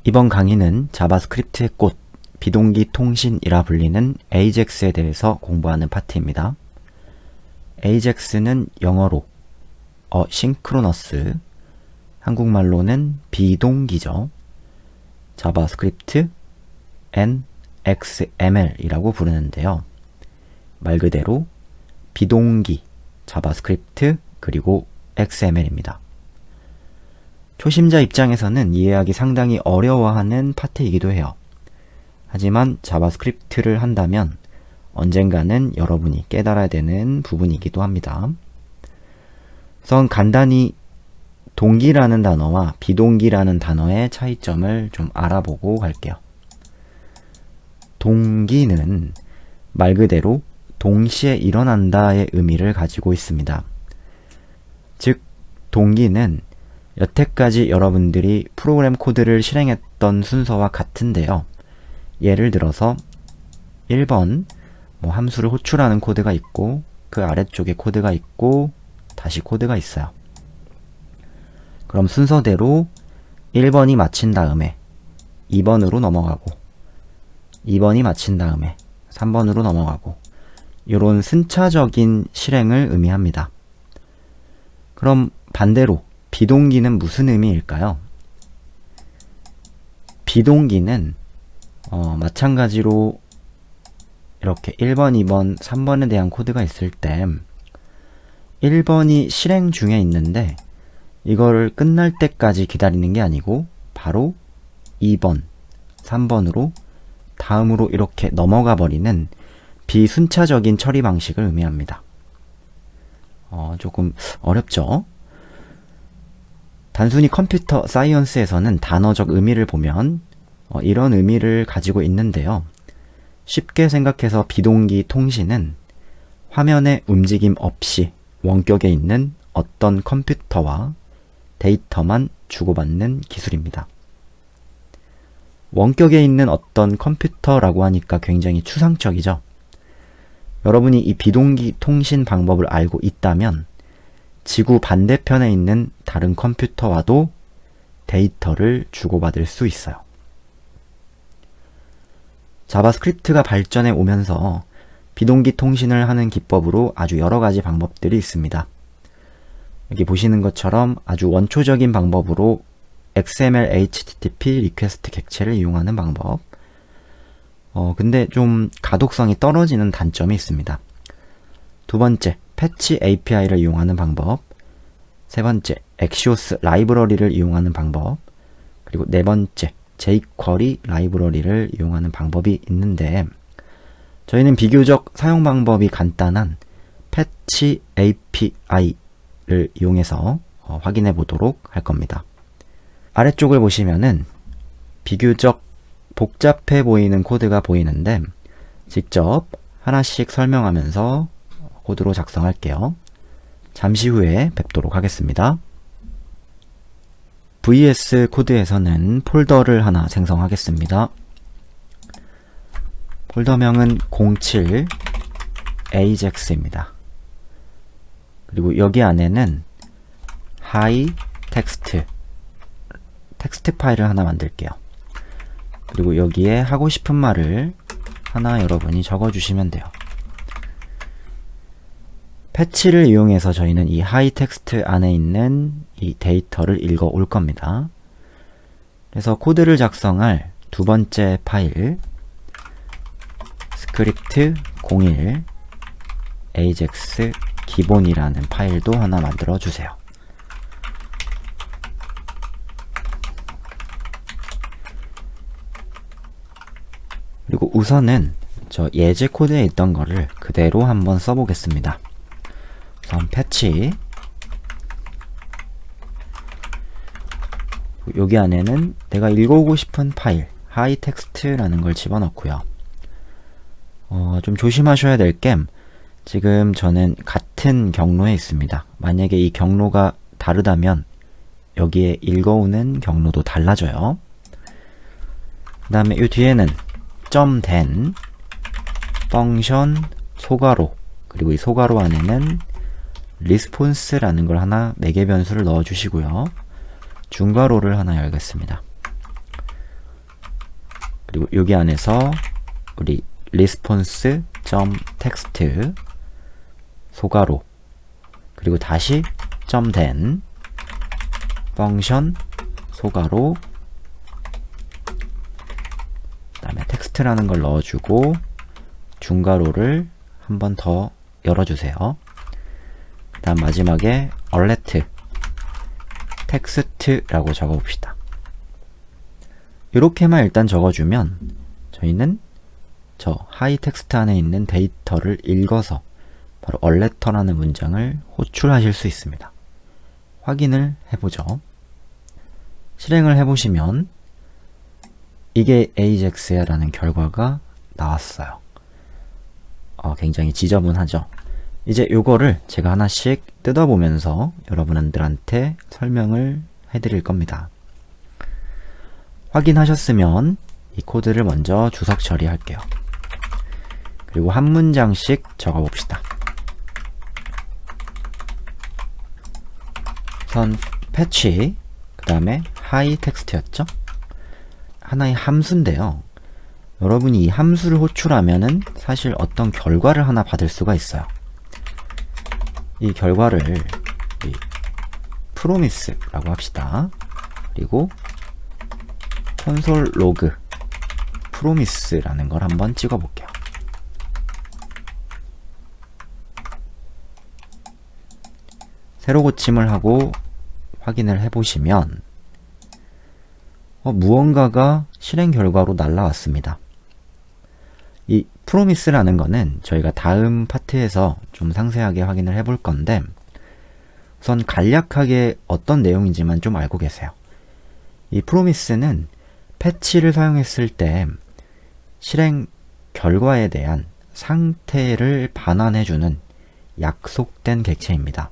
이번 강의는 자바스크립트의 꽃, 비동기 통신이라 불리는 AJAX에 대해서 공부하는 파트입니다. AJAX는 영어로 asynchronous, 한국말로는 비동기죠. 자바스크립트 and XML이라고 부르는데요. 말 그대로 비동기, 자바스크립트, 그리고 XML입니다. 초심자 입장에서는 이해하기 상당히 어려워하는 파트이기도 해요. 하지만 자바스크립트를 한다면 언젠가는 여러분이 깨달아야 되는 부분이기도 합니다. 우선 간단히 동기라는 단어와 비동기라는 단어의 차이점을 좀 알아보고 갈게요. 동기는 말 그대로 동시에 일어난다의 의미를 가지고 있습니다. 즉, 동기는 여태까지 여러분들이 프로그램 코드를 실행했던 순서와 같은데요. 예를 들어서 1번 함수를 호출하는 코드가 있고 그 아래쪽에 코드가 있고 다시 코드가 있어요. 그럼 순서대로 1번이 마친 다음에 2번으로 넘어가고 2번이 마친 다음에 3번으로 넘어가고 이런 순차적인 실행을 의미합니다. 그럼 반대로 비동기는 무슨 의미일까요? 비동기는 마찬가지로 이렇게 1번, 2번, 3번에 대한 코드가 있을 때 1번이 실행 중에 있는데 이거를 끝날 때까지 기다리는 게 아니고 바로 2번, 3번으로 다음으로 이렇게 넘어가 버리는 비순차적인 처리 방식을 의미합니다. 조금 어렵죠? 단순히 컴퓨터 사이언스에서는 단어적 의미를 보면 이런 의미를 가지고 있는데요. 쉽게 생각해서 비동기 통신은 화면의 움직임 없이 원격에 있는 어떤 컴퓨터와 데이터만 주고받는 기술입니다. 원격에 있는 어떤 컴퓨터라고 하니까 굉장히 추상적이죠. 여러분이 이 비동기 통신 방법을 알고 있다면 지구 반대편에 있는 다른 컴퓨터와도 데이터를 주고받을 수 있어요. 자바스크립트가 발전해 오면서 비동기 통신을 하는 기법으로 아주 여러 가지 방법들이 있습니다. 여기 보시는 것처럼 아주 원초적인 방법으로 XML HTTP 리퀘스트 객체를 이용하는 방법. 근데 좀 가독성이 떨어지는 단점이 있습니다. 두 번째, 패치 API를 이용하는 방법. 세 번째, 엑시오스 라이브러리를 이용하는 방법. 그리고 네 번째, jQuery 라이브러리를 이용하는 방법이 있는데 저희는 비교적 사용 방법이 간단한 패치 API를 이용해서 확인해 보도록 할 겁니다. 아래쪽을 보시면은 비교적 복잡해 보이는 코드가 보이는데 직접 하나씩 설명하면서 코드로 작성할게요. 잠시 후에 뵙도록 하겠습니다. VS 코드에서는 폴더를 하나 생성하겠습니다. 폴더명은 07 AJAX입니다. 그리고 여기 안에는 hi 텍스트 파일을 하나 만들게요. 그리고 여기에 하고 싶은 말을 하나 여러분이 적어주시면 돼요. 패치를 이용해서 저희는 이 hi 텍스트 안에 있는 이 데이터를 읽어 올 겁니다. 그래서 코드를 작성할 두 번째 파일 스크립트 01 AJAX 기본이라는 파일도 하나 만들어 주세요. 그리고 우선은 저 예제 코드에 있던 거를 그대로 한번 써보겠습니다. 우선 패치, 여기 안에는 내가 읽어오고 싶은 파일 hi 텍스트라는 걸 집어넣고요. 좀 조심하셔야 될 게 지금 저는 같은 경로에 있습니다. 만약에 이 경로가 다르다면 여기에 읽어오는 경로도 달라져요. 그 다음에 이 뒤에는 .den 펑션 소괄호, 그리고 이 소괄호 안에는 response라는 걸 하나 매개 변수를 넣어 주시고요. 중괄호를 하나 열겠습니다. 그리고 여기 안에서 우리 response.text 소가로 그리고 다시 .then 펑션 소가로 그 다음에 텍스트라는 걸 넣어주고 중괄호를 한 번 더 열어주세요. 그 다음 마지막에 alert 텍스트라고 적어봅시다. 이렇게만 일단 적어주면 저희는 저 하이 텍스트 안에 있는 데이터를 읽어서 바로 alletter라는 문장을 호출하실 수 있습니다. 확인을 해보죠. 실행을 해보시면 이게 AJAX야 라는 결과가 나왔어요. 굉장히 지저분하죠. 이제 요거를 제가 하나씩 뜯어보면서 여러분들한테 설명을 해드릴 겁니다. 확인하셨으면 이 코드를 먼저 주석 처리할게요. 그리고 한 문장씩 적어봅시다. 우선 패치, 그 다음에 하이 텍스트였죠? 하나의 함수인데요. 여러분이 이 함수를 호출하면은 사실 어떤 결과를 하나 받을 수가 있어요. 이 결과를 이 promise라고 합시다. 그리고 콘솔 로그 promise라는 걸 한번 찍어 볼게요. 새로 고침을 하고 확인을 해보시면 무언가가 실행 결과로 날라왔습니다. 이 promise라는 거는 저희가 다음 파트에서 좀 상세하게 확인을 해볼 건데 우선 간략하게 어떤 내용인지만 좀 알고 계세요. 이 promise는 패치를 사용했을 때 실행 결과에 대한 상태를 반환해주는 약속된 객체입니다.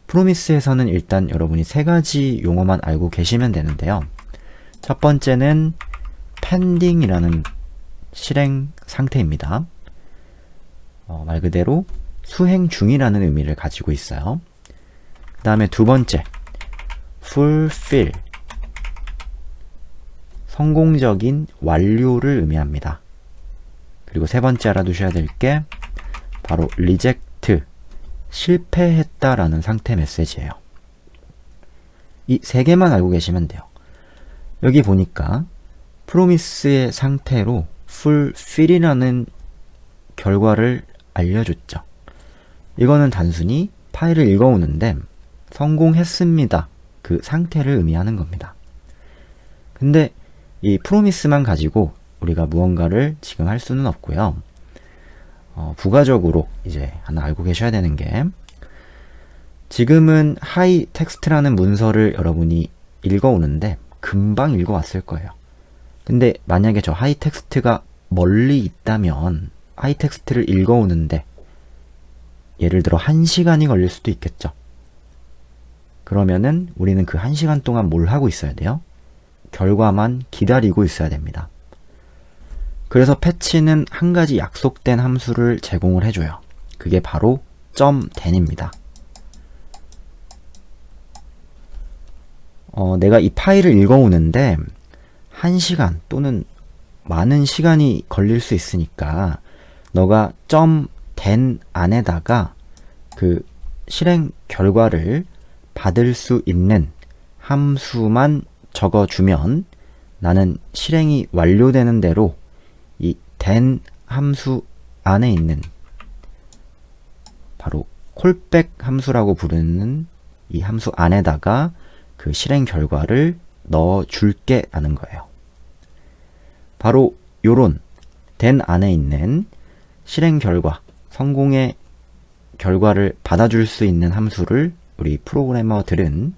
프로미스에서는 일단 여러분이 세 가지 용어만 알고 계시면 되는데요. 첫 번째는 pending이라는 실행 상태입니다. 말 그대로 수행 중이라는 의미를 가지고 있어요. 그 다음에 두 번째, fulfill, 성공적인 완료를 의미합니다. 그리고 세 번째 알아두셔야 될 게 바로 reject, 실패했다라는 상태 메시지예요. 이 세 개만 알고 계시면 돼요. 여기 보니까 프로미스의 상태로 fulfill이라는 결과를 알려줬죠. 이거는 단순히 파일을 읽어오는데 성공했습니다. 그 상태를 의미하는 겁니다. 근데 이 프로미스만 가지고 우리가 무언가를 지금 할 수는 없고요. 부가적으로 이제 하나 알고 계셔야 되는 게 지금은 하이 텍스트라는 문서를 여러분이 읽어오는데 금방 읽어왔을 거예요. 근데 만약에 저 하이 텍스트가 멀리 있다면 하이 텍스트를 읽어오는데 예를 들어 1시간이 걸릴 수도 있겠죠. 그러면은 우리는 그 1시간 동안 뭘 하고 있어야 돼요? 결과만 기다리고 있어야 됩니다. 그래서 패치는 한 가지 약속된 함수를 제공을 해줘요. 그게 바로 .then입니다. 내가 이 파일을 읽어오는데 1시간 또는 많은 시간이 걸릴 수 있으니까 너가 .then 안에다가 그 실행 결과를 받을 수 있는 함수만 적어주면 나는 실행이 완료되는 대로 이 then 함수 안에 있는 바로 callback 함수라고 부르는 이 함수 안에다가 그 실행 결과를 넣어줄게 라는 거예요. 바로 요런 then 안에 있는 실행 결과, 성공의 결과를 받아줄 수 있는 함수를 우리 프로그래머들은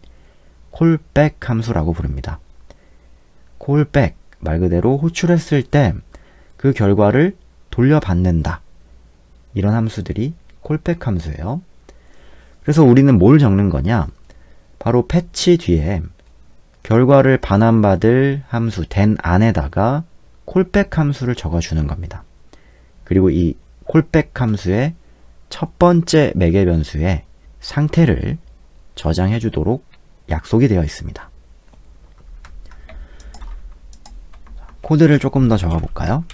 callback 함수라고 부릅니다. callback, 말 그대로 호출했을 때 그 결과를 돌려받는다. 이런 함수들이 callback 함수예요. 그래서 우리는 뭘 적는 거냐? 바로 패치 뒤에 결과를 반환받을 함수 then 안에다가 callback 함수를 적어주는 겁니다. 그리고 이 callback 함수의 첫 번째 매개 변수에 상태를 저장해 주도록 약속이 되어 있습니다. 코드를 조금 더 적어볼까요?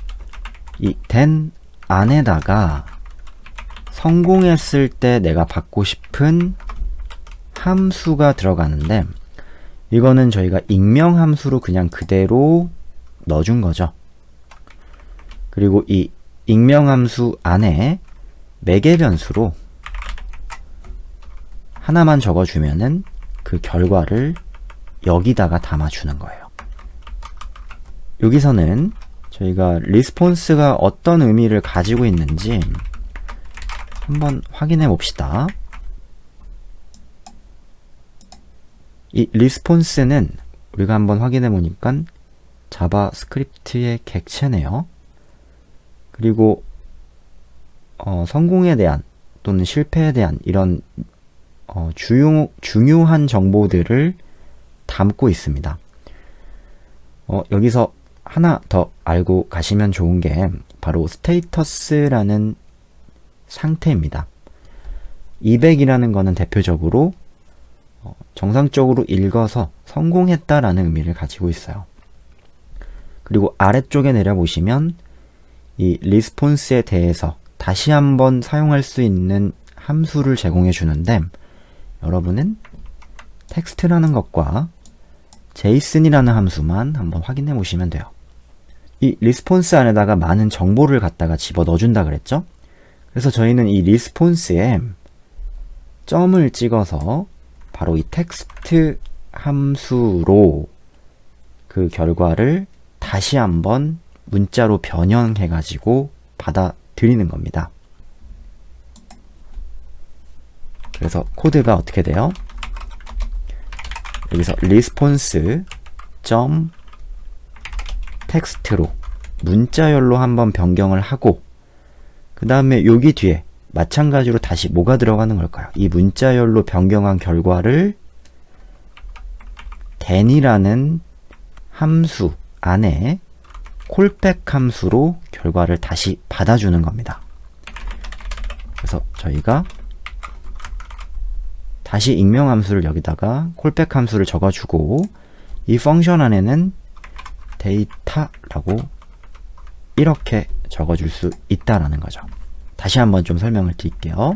이 then 안에다가 성공했을 때 내가 받고 싶은 함수가 들어가는데, 이거는 저희가 익명 함수로 그냥 그대로 넣어준 거죠. 그리고 이 익명 함수 안에 매개 변수로 하나만 적어주면은 그 결과를 여기다가 담아주는 거예요. 여기서는 저희가 리스폰스가 어떤 의미를 가지고 있는지 한번 확인해 봅시다. 이 리스폰스는 우리가 한번 확인해 보니까 자바스크립트의 객체네요. 그리고 성공에 대한 또는 실패에 대한 이런 중요한 정보들을 담고 있습니다. 여기서 하나 더 알고 가시면 좋은 게 바로 스테이터스라는 상태입니다. 200이라는 거는 대표적으로 정상적으로 읽어서 성공했다라는 의미를 가지고 있어요. 그리고 아래쪽에 내려보시면 이 리스폰스에 대해서 다시 한번 사용할 수 있는 함수를 제공해 주는데, 여러분은 텍스트라는 것과 제이슨이라는 함수만 한번 확인해 보시면 돼요. 이 리스폰스 안에다가 많은 정보를 갖다가 집어 넣어준다 그랬죠? 그래서 저희는 이 리스폰스에 점을 찍어서 바로 이 텍스트 함수로 그 결과를 다시 한번 문자로 변형해 가지고 받아들이는 겁니다. 그래서 코드가 어떻게 돼요? 여기서 response 점 텍스트로 문자열로 한번 변경을 하고, 그 다음에 여기 뒤에 마찬가지로 다시 뭐가 들어가는 걸까요? 이 문자열로 변경한 결과를 then이라는 함수 안에 콜백 함수로 결과를 다시 받아주는 겁니다. 그래서 저희가 다시 익명 함수를 여기다가 콜백 함수를 적어주고, 이 펑션 안에는 데이터라고 이렇게 적어줄 수 있다라는 거죠. 다시 한번 좀 설명을 드릴게요.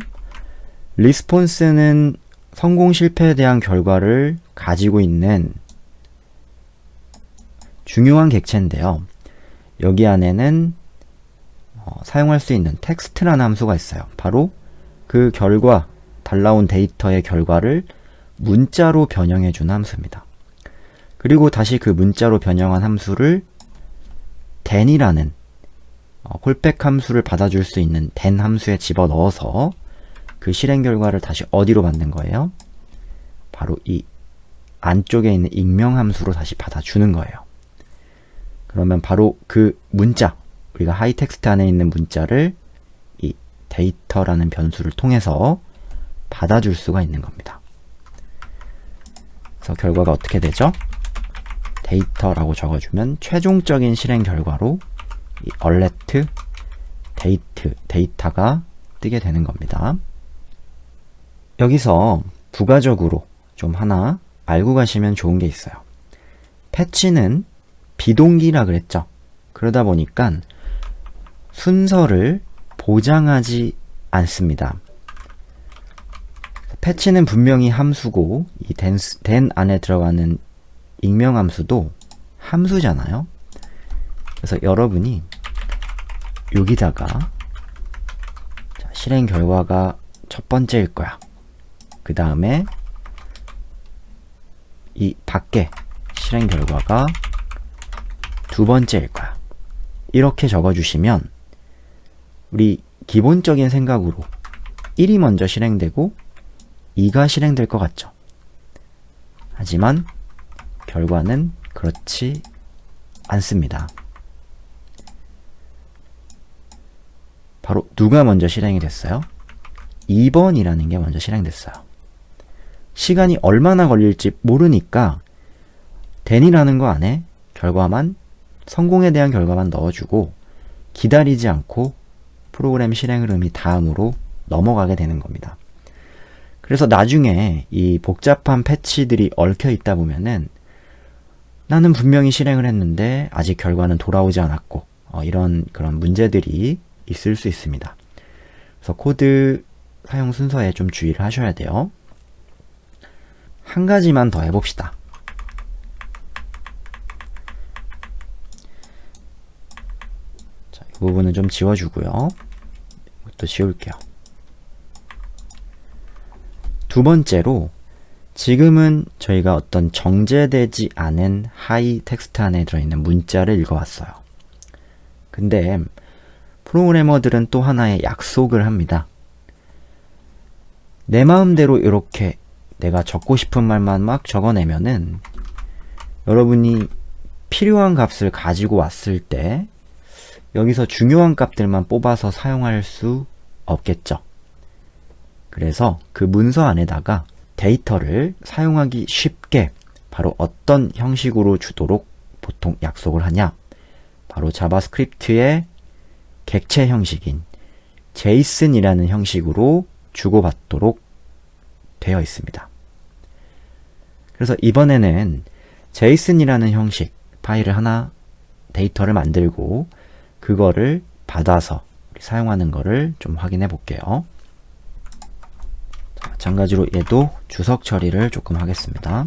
리스폰스는 성공 실패에 대한 결과를 가지고 있는 중요한 객체인데요. 여기 안에는 사용할 수 있는 텍스트라는 함수가 있어요. 바로 그 결과, 달라온 데이터의 결과를 문자로 변형해 주는 함수입니다. 그리고 다시 그 문자로 변형한 함수를 then이라는 콜백 함수를 받아줄 수 있는 then 함수에 집어넣어서 그 실행 결과를 다시 어디로 받는 거예요? 바로 이 안쪽에 있는 익명 함수로 다시 받아주는 거예요. 그러면 바로 그 문자, 우리가 하이텍스트 안에 있는 문자를 이 데이터라는 변수를 통해서 받아줄 수가 있는 겁니다. 그래서 결과가 어떻게 되죠? 데이터라고 적어주면 최종적인 실행 결과로 이 alert 데이터가 뜨게 되는 겁니다. 여기서 부가적으로 좀 하나 알고 가시면 좋은 게 있어요. 패치는 비동기라 그랬죠. 그러다 보니까 순서를 보장하지 않습니다. 패치는 분명히 함수고, 이 then 안에 들어가는 익명 함수도 함수잖아요. 그래서 여러분이 여기다가 실행 결과가 첫 번째일 거야. 그 다음에 이 밖에 실행 결과가 두 번째일 거야. 이렇게 적어주시면 우리 기본적인 생각으로 1이 먼저 실행되고 2가 실행될 것 같죠. 하지만 결과는 그렇지 않습니다. 바로 누가 먼저 실행이 됐어요? 2번이라는 게 먼저 실행됐어요. 시간이 얼마나 걸릴지 모르니까 then이라는 거 안에 결과만, 성공에 대한 결과만 넣어주고 기다리지 않고 프로그램 실행 흐름이 다음으로 넘어가게 되는 겁니다. 그래서 나중에 이 복잡한 패치들이 얽혀 있다 보면은 나는 분명히 실행을 했는데 아직 결과는 돌아오지 않았고 이런 그런 문제들이 있을 수 있습니다. 그래서 코드 사용 순서에 좀 주의를 하셔야 돼요. 한 가지만 더 해봅시다. 자, 이 부분은 좀 지워주고요. 이것도 지울게요. 두 번째로 지금은 저희가 어떤 정제되지 않은 하이 텍스트 안에 들어있는 문자를 읽어왔어요. 근데 프로그래머들은 또 하나의 약속을 합니다. 내 마음대로 이렇게 내가 적고 싶은 말만 막 적어내면은 여러분이 필요한 값을 가지고 왔을 때 여기서 중요한 값들만 뽑아서 사용할 수 없겠죠. 그래서 그 문서 안에다가 데이터를 사용하기 쉽게 바로 어떤 형식으로 주도록 보통 약속을 하냐? 바로 자바스크립트의 객체 형식인 JSON이라는 형식으로 주고받도록 되어 있습니다. 그래서 이번에는 JSON이라는 형식 파일을 하나 데이터를 만들고 그거를 받아서 사용하는 거를 좀 확인해 볼게요. 마찬가지로 얘도 주석 처리를 조금 하겠습니다.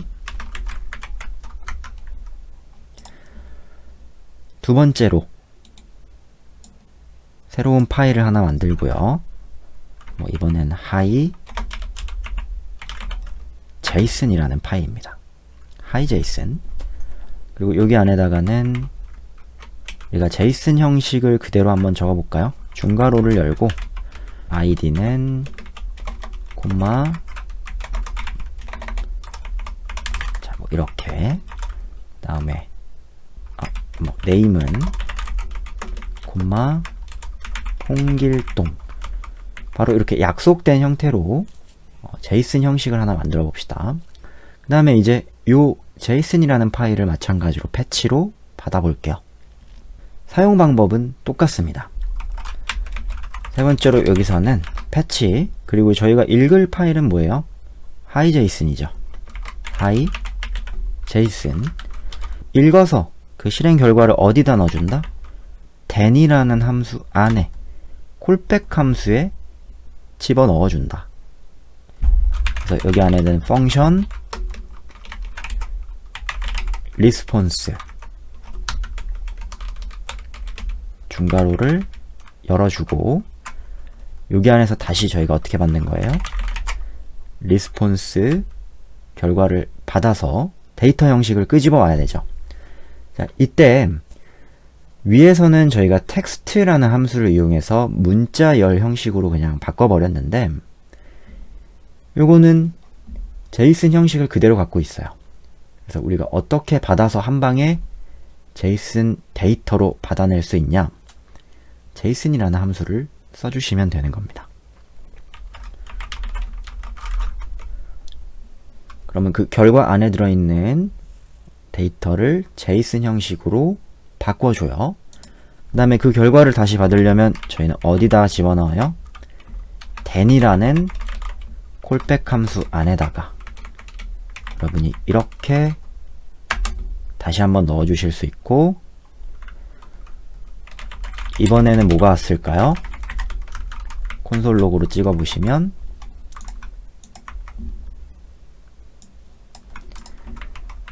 두 번째로 새로운 파일을 하나 만들고요. 이번엔 hi JSON이라는 파일입니다. hi JSON. 그리고 여기 안에다가는 우리가 JSON 형식을 그대로 한번 적어볼까요? 중괄호를 열고 id는 콤마 자, 이렇게 다음에 네임은 콤마 홍길동 바로 이렇게 약속된 형태로 JSON 형식을 하나 만들어 봅시다. 그 다음에 이제 요 JSON이라는 파일을 마찬가지로 패치로 받아 볼게요. 사용 방법은 똑같습니다. 세 번째로 여기서는 패치 그리고 저희가 읽을 파일은 뭐예요? hi JSON이죠. hi JSON 읽어서 그 실행 결과를 어디다 넣어준다? then이라는 함수 안에 콜백 함수에 집어넣어준다. 그래서 여기 안에는 펑션 response 중괄호를 열어주고 여기 안에서 다시 저희가 어떻게 받는 거예요? response 결과를 받아서 데이터 형식을 끄집어 와야 되죠. 자, 이때 위에서는 저희가 텍스트라는 함수를 이용해서 문자열 형식으로 그냥 바꿔버렸는데 요거는 JSON 형식을 그대로 갖고 있어요. 그래서 우리가 어떻게 받아서 한 방에 JSON 데이터로 받아낼 수 있냐? JSON이라는 함수를 써주시면 되는 겁니다. 그러면 그 결과 안에 들어있는 데이터를 JSON 형식으로 바꿔줘요. 그 다음에 그 결과를 다시 받으려면 저희는 어디다 집어넣어요? then이라는 콜백 함수 안에다가 여러분이 이렇게 다시 한번 넣어주실 수 있고 이번에는 뭐가 왔을까요? 콘솔 로그로 찍어보시면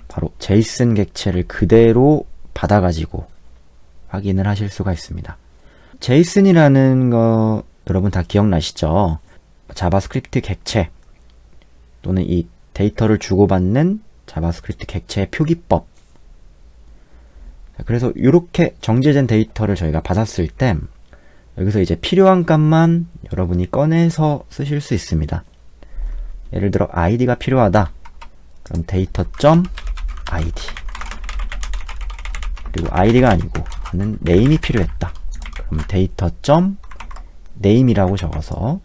바로 JSON 객체를 그대로 받아가지고 확인을 하실 수가 있습니다. JSON이라는 거 여러분 다 기억나시죠? 자바스크립트 객체 또는 이 데이터를 주고받는 자바스크립트 객체의 표기법. 그래서 이렇게 정제된 데이터를 저희가 받았을 때 여기서 이제 필요한 값만 여러분이 꺼내서 쓰실 수 있습니다. 예를 들어 id가 필요하다. 그럼 데이터.id 그리고 id가 아니고 저는 name이 필요했다. 그럼 데이터.name이라고 적어서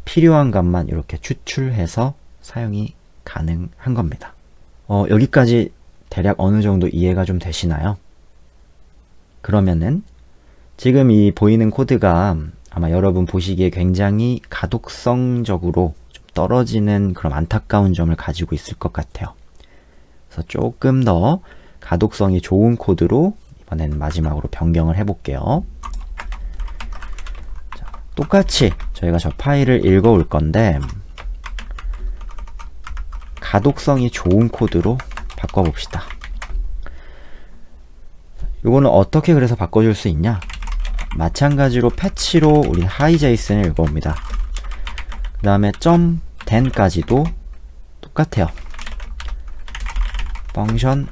필요한 값만 이렇게 추출해서 사용이 가능한 겁니다. 여기까지 대략 어느 정도 이해가 좀 되시나요? 그러면은 지금 이 보이는 코드가 아마 여러분 보시기에 굉장히 가독성적으로 좀 떨어지는 그런 안타까운 점을 가지고 있을 것 같아요. 그래서 조금 더 가독성이 좋은 코드로 이번엔 마지막으로 변경을 해볼게요. 자, 똑같이 저희가 저 파일을 읽어올 건데 가독성이 좋은 코드로 바꿔봅시다. 이거는 어떻게 그래서 바꿔줄 수 있냐? 마찬가지로 패치로 우린 hiJSON을 읽어옵니다. 그 다음에 .den까지도 똑같아요. 펑션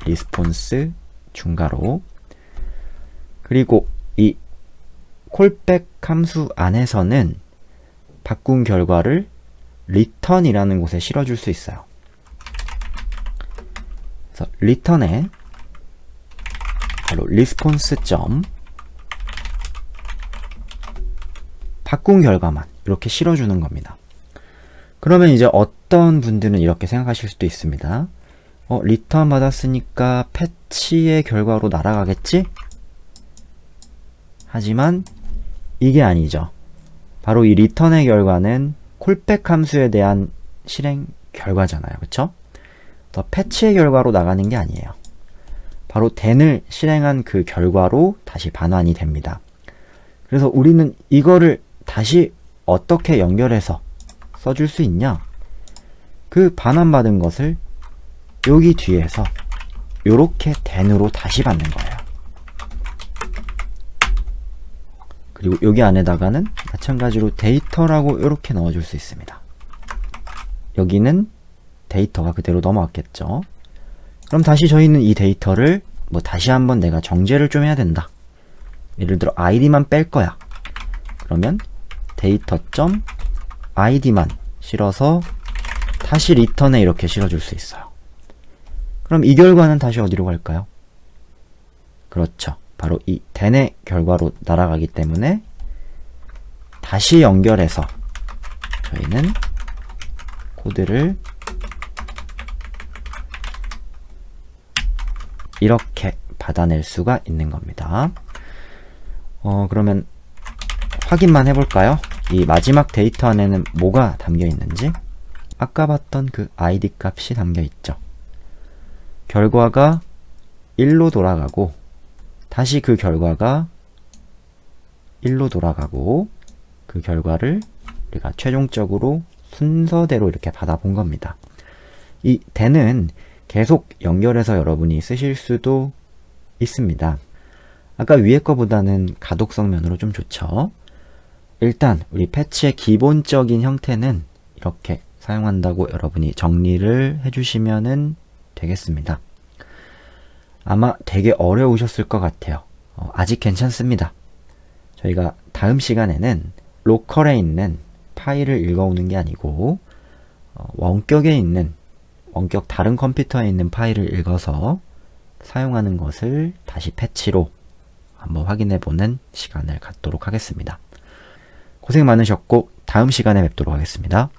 리스폰스 중괄호. 그리고 이 콜백 함수 안에서는 바꾼 결과를 return이라는 곳에 실어줄 수 있어요. 그래서 return에 바로 response 점 바꾼 결과만 이렇게 실어주는 겁니다. 그러면 이제 어떤 분들은 이렇게 생각하실 수도 있습니다. 리턴 받았으니까 패치의 결과로 날아가겠지? 하지만 이게 아니죠. 바로 이 리턴의 결과는 콜백 함수에 대한 실행 결과잖아요. 그쵸? 더 패치의 결과로 나가는 게 아니에요. 바로 den을 실행한 그 결과로 다시 반환이 됩니다. 그래서 우리는 이거를 다시 어떻게 연결해서 써줄 수 있냐? 그 반환받은 것을 여기 뒤에서 요렇게 den으로 다시 받는 거예요. 그리고 여기 안에다가는 마찬가지로 데이터라고 이렇게 넣어줄 수 있습니다. 여기는 데이터가 그대로 넘어왔겠죠. 그럼 다시 저희는 이 데이터를 다시 한번 내가 정제를 좀 해야 된다. 예를 들어 id만 뺄 거야. 그러면 데이터.id만 실어서 다시 return에 이렇게 실어줄 수 있어요. 그럼 이 결과는 다시 어디로 갈까요? 그렇죠. 바로 이 den의 결과로 날아가기 때문에 다시 연결해서 저희는 코드를 이렇게 받아낼 수가 있는 겁니다. 그러면 확인만 해볼까요? 이 마지막 데이터 안에는 뭐가 담겨 있는지. 아까 봤던 그 id 값이 담겨 있죠. 결과가 1로 돌아가고 다시 그 결과가 1로 돌아가고 그 결과를 우리가 최종적으로 순서대로 이렇게 받아본 겁니다. 이 den은 계속 연결해서 여러분이 쓰실 수도 있습니다. 아까 위에 거보다는 가독성 면으로 좀 좋죠. 일단 우리 패치의 기본적인 형태는 이렇게 사용한다고 여러분이 정리를 해주시면 되겠습니다. 아마 되게 어려우셨을 것 같아요. 아직 괜찮습니다. 저희가 다음 시간에는 로컬에 있는 파일을 읽어오는 게 아니고 원격에 있는 원격 다른 컴퓨터에 있는 파일을 읽어서 사용하는 것을 다시 패치로 한번 확인해보는 시간을 갖도록 하겠습니다. 고생 많으셨고 다음 시간에 뵙도록 하겠습니다.